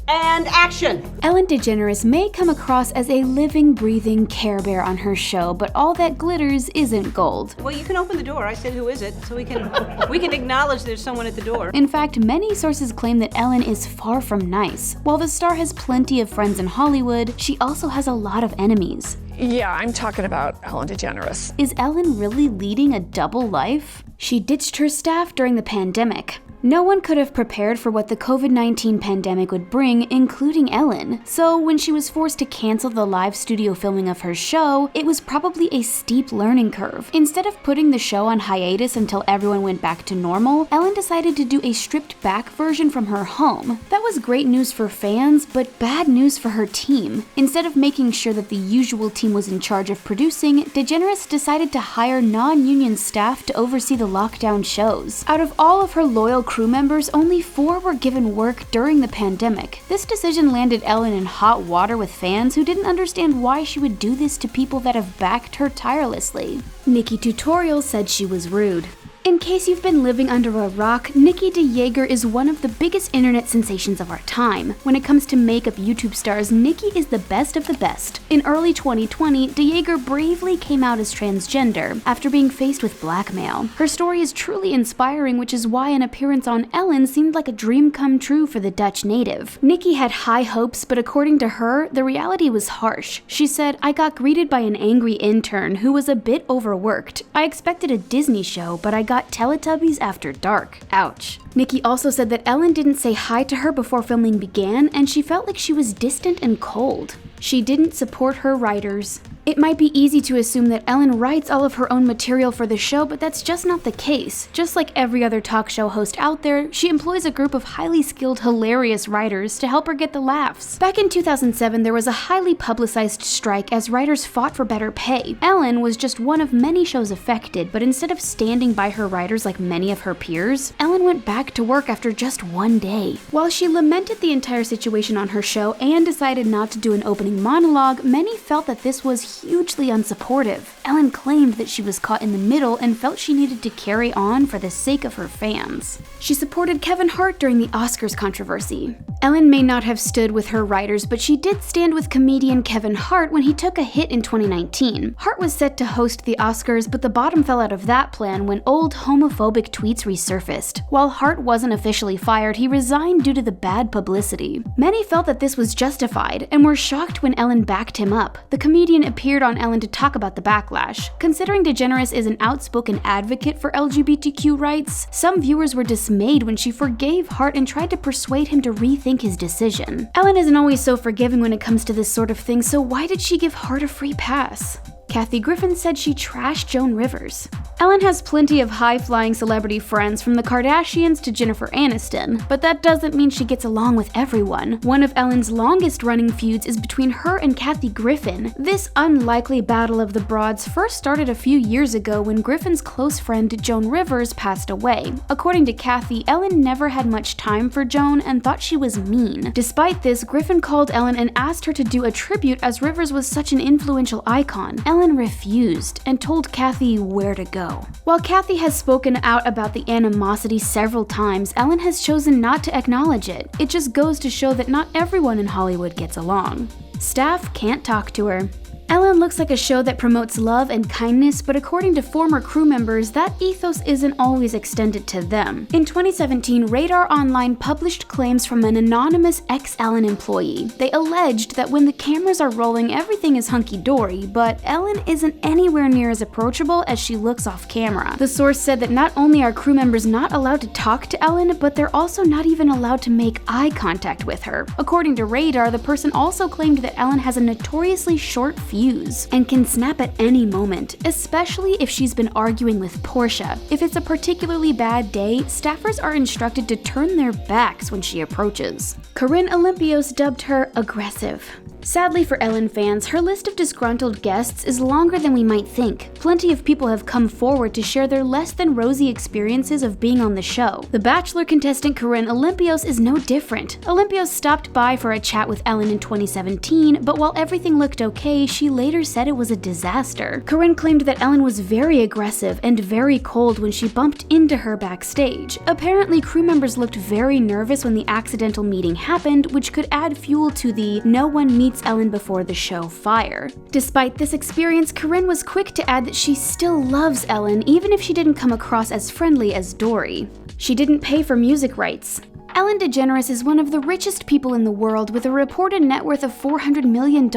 And action! Ellen DeGeneres may come across as a living, breathing Care Bear on her show, but all that glitters isn't gold. Well, you can open the door. I said, who is it? So we can acknowledge there's someone at the door. In fact, many sources claim that Ellen is far from nice. While the star has plenty of friends in Hollywood, she also has a lot of enemies. Yeah, I'm talking about Ellen DeGeneres. Is Ellen really leading a double life? She ditched her staff during the pandemic. No one could have prepared for what the COVID-19 pandemic would bring, including Ellen. So when she was forced to cancel the live studio filming of her show, it was probably a steep learning curve. Instead of putting the show on hiatus until everyone went back to normal, Ellen decided to do a stripped-back version from her home. That was great news for fans, but bad news for her team. Instead of making sure that the usual team was in charge of producing, DeGeneres decided to hire non-union staff to oversee the lockdown shows. Out of all of her loyal crew members, only 4 were given work during the pandemic. This decision landed Ellen in hot water with fans who didn't understand why she would do this to people that have backed her tirelessly. Nikkie Tutorial said she was rude. In case you've been living under a rock, Nikkie DeGeneres is one of the biggest internet sensations of our time. When it comes to makeup YouTube stars, Nikkie is the best of the best. In early 2020, DeGeneres bravely came out as transgender after being faced with blackmail. Her story is truly inspiring, which is why an appearance on Ellen seemed like a dream come true for the Dutch native. Nikkie had high hopes, but according to her, the reality was harsh. She said, "I got greeted by an angry intern who was a bit overworked. I expected a Disney show, but I got Teletubbies after dark. Ouch." Nikkie also said that Ellen didn't say hi to her before filming began, and she felt like she was distant and cold. She didn't support her writers. It might be easy to assume that Ellen writes all of her own material for the show, but that's just not the case. Just like every other talk show host out there, she employs a group of highly skilled, hilarious writers to help her get the laughs. Back in 2007, there was a highly publicized strike as writers fought for better pay. Ellen was just one of many shows affected, but instead of standing by her writers like many of her peers, Ellen went back to work after just one day. While she lamented the entire situation on her show and decided not to do an opening monologue, many felt that this was hugely unsupportive. Ellen claimed that she was caught in the middle and felt she needed to carry on for the sake of her fans. She supported Kevin Hart during the Oscars controversy. Ellen may not have stood with her writers, but she did stand with comedian Kevin Hart when he took a hit in 2019. Hart was set to host the Oscars, but the bottom fell out of that plan when old homophobic tweets resurfaced. While Hart wasn't officially fired, he resigned due to the bad publicity. Many felt that this was justified and were shocked when Ellen backed him up. The comedian appeared on Ellen to talk about the backlash. Considering DeGeneres is an outspoken advocate for LGBTQ rights, some viewers were dismayed when she forgave Hart and tried to persuade him to rethink his decision. Ellen isn't always so forgiving when it comes to this sort of thing, so why did she give Hart a free pass? Kathy Griffin said she trashed Joan Rivers. Ellen has plenty of high-flying celebrity friends, from the Kardashians to Jennifer Aniston, but that doesn't mean she gets along with everyone. One of Ellen's longest-running feuds is between her and Kathy Griffin. This unlikely battle of the broads first started a few years ago when Griffin's close friend Joan Rivers passed away. According to Kathy, Ellen never had much time for Joan and thought she was mean. Despite this, Griffin called Ellen and asked her to do a tribute as Rivers was such an influential icon. Ellen refused and told Kathy where to go. While Kathy has spoken out about the animosity several times, Ellen has chosen not to acknowledge it. It just goes to show that not everyone in Hollywood gets along. Staff can't talk to her. Ellen looks like a show that promotes love and kindness, but according to former crew members, that ethos isn't always extended to them. In 2017, Radar Online published claims from an anonymous ex-Ellen employee. They alleged that when the cameras are rolling, everything is hunky-dory, but Ellen isn't anywhere near as approachable as she looks off camera. The source said that not only are crew members not allowed to talk to Ellen, but they're also not even allowed to make eye contact with her. According to Radar, the person also claimed that Ellen has a notoriously short fuse and can snap at any moment, especially if she's been arguing with Portia. If it's a particularly bad day, staffers are instructed to turn their backs when she approaches. CORINNE OLYMPIOS dubbed her aggressive. Sadly for Ellen fans, her list of disgruntled guests is longer than we might think. Plenty of people have come forward to share their less than rosy experiences of being on the show. The Bachelor contestant CORINNE OLYMPIOS is no different. OLYMPIOS stopped by for a chat with Ellen in 2017, but while everything looked okay, she later said it was a disaster. CORINNE claimed that Ellen was very aggressive and very cold when she bumped into her backstage. Apparently, crew members looked very nervous when the accidental meeting happened, which could add fuel to the "no one meets Ellen before the show" fire. Despite this experience, CORINNE was quick to add that she still loves Ellen, even if she didn't come across as friendly as Dory. She didn't pay for music rights. Ellen DeGeneres is one of the richest people in the world with a reported net worth of $400 million.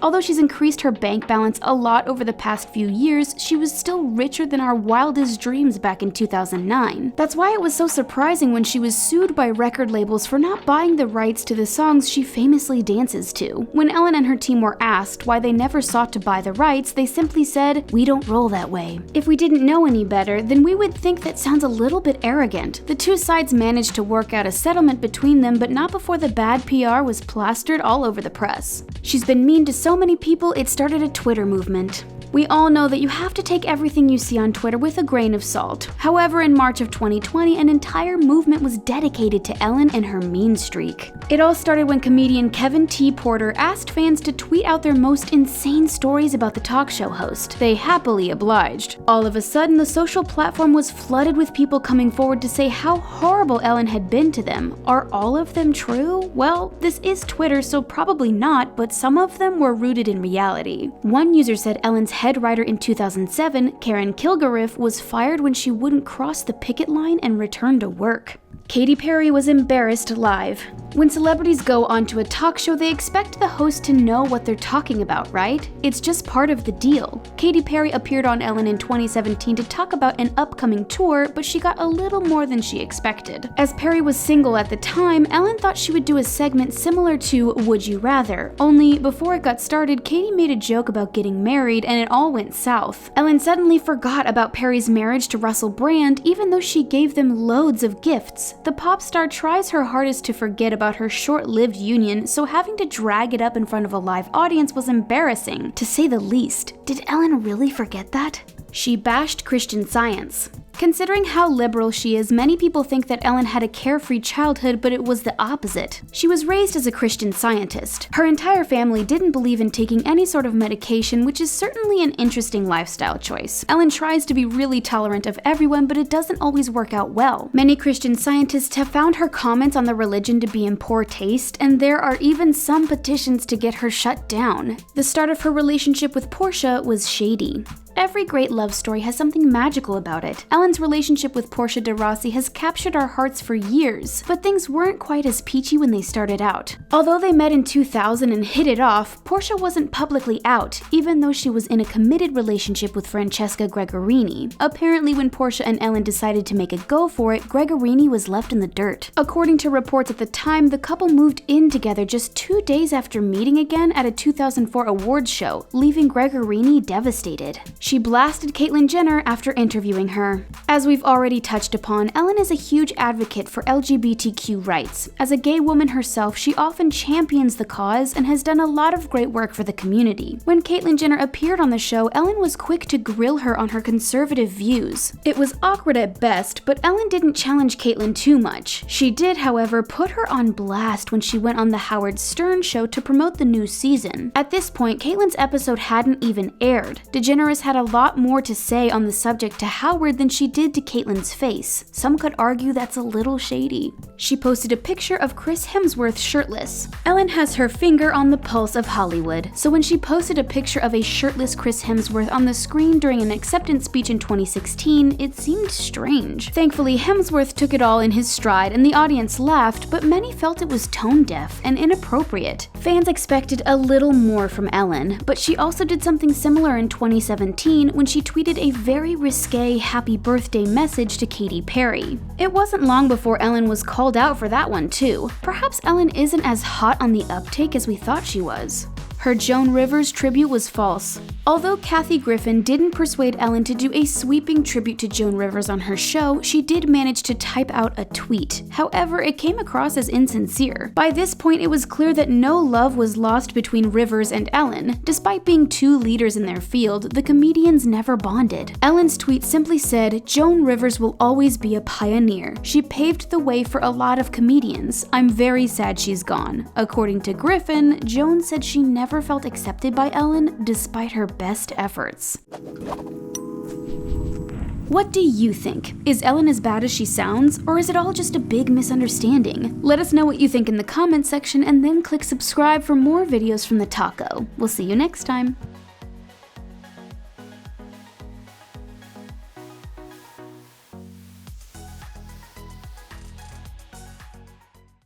Although she's increased her bank balance a lot over the past few years, she was still richer than our wildest dreams back in 2009. That's why it was so surprising when she was sued by record labels for not buying the rights to the songs she famously dances to. When Ellen and her team were asked why they never sought to buy the rights, they simply said, "We don't roll that way." If we didn't know any better, then we would think that sounds a little bit arrogant. The two sides managed to work out a settlement between them, but not before the bad PR was plastered all over the press. She's been mean to so many people, it started a Twitter movement. We all know that you have to take everything you see on Twitter with a grain of salt. However, in March of 2020, an entire movement was dedicated to Ellen and her mean streak. It all started when comedian Kevin T. Porter asked fans to tweet out their most insane stories about the talk show host. They happily obliged. All of a sudden, the social platform was flooded with people coming forward to say how horrible Ellen had been to them. Are all of them true? Well, this is Twitter, so probably not, but some of them were rooted in reality. One user said Ellen's head writer in 2007, Karen Kilgariff, was fired when she wouldn't cross the picket line and return to work. Katy Perry was embarrassed live. When celebrities go onto a talk show, they expect the host to know what they're talking about, right? It's just part of the deal. Katy Perry appeared on Ellen in 2017 to talk about an upcoming tour, but she got a little more than she expected. As Perry was single at the time, Ellen thought she would do a segment similar to Would You Rather, only before it got started, Katy made a joke about getting married and it all went south. Ellen suddenly forgot about Perry's marriage to Russell Brand, even though she gave them loads of gifts. The pop star tries her hardest to forget about her short-lived union, so having to drag it up in front of a live audience was embarrassing, to say the least. Did Ellen really forget that? She bashed Christian Science. Considering how liberal she is, many people think that Ellen had a carefree childhood, but it was the opposite. She was raised as a Christian Scientist. Her entire family didn't believe in taking any sort of medication, which is certainly an interesting lifestyle choice. Ellen tries to be really tolerant of everyone, but it doesn't always work out well. Many Christian Scientists have found her comments on the religion to be in poor taste, and there are even some petitions to get her shut down. The start of her relationship with Portia was shady. Every great love story has something magical about it. Ellen's relationship with Portia de Rossi has captured our hearts for years, but things weren't quite as peachy when they started out. Although they met in 2000 and hit it off, Portia wasn't publicly out, even though she was in a committed relationship with Francesca Gregorini. Apparently, when Portia and Ellen decided to make a go for it, Gregorini was left in the dirt. According to reports at the time, the couple moved in together just 2 days after meeting again at a 2004 awards show, leaving Gregorini devastated. She blasted Caitlyn Jenner after interviewing her. As we've already touched upon, Ellen is a huge advocate for LGBTQ rights. As a gay woman herself, she often champions the cause and has done a lot of great work for the community. When Caitlyn Jenner appeared on the show, Ellen was quick to grill her on her conservative views. It was awkward at best, but Ellen didn't challenge Caitlyn too much. She did, however, put her on blast when she went on the Howard Stern show to promote the new season. At this point, Caitlyn's episode hadn't even aired. DeGeneres had a lot more to say on the subject to Howard than she did to Caitlyn's face. Some could argue that's a little shady. She posted a picture of Chris Hemsworth shirtless. Ellen has her finger on the pulse of Hollywood, so when she posted a picture of a shirtless Chris Hemsworth on the screen during an acceptance speech in 2016, it seemed strange. Thankfully, Hemsworth took it all in his stride and the audience laughed, but many felt it was tone-deaf and inappropriate. Fans expected a little more from Ellen, but she also did something similar in 2017 when she tweeted a very risque happy birthday message to Katy Perry. It wasn't long before Ellen was called out for that one too. Perhaps Ellen isn't as hot on the uptake as we thought she was. Her Joan Rivers tribute was false. Although Kathy Griffin didn't persuade Ellen to do a sweeping tribute to Joan Rivers on her show, she did manage to type out a tweet. However, it came across as insincere. By this point, it was clear that no love was lost between Rivers and Ellen. Despite being two leaders in their field, the comedians never bonded. Ellen's tweet simply said, "Joan Rivers will always be a pioneer. She paved the way for a lot of comedians. I'm very sad she's gone." According to Griffin, Joan said she never felt accepted by Ellen despite her best efforts. What do you think? Is Ellen as bad as she sounds, or is it all just a big misunderstanding? Let us know what you think in the comments section and then click subscribe for more videos from the taco. We'll see you next time.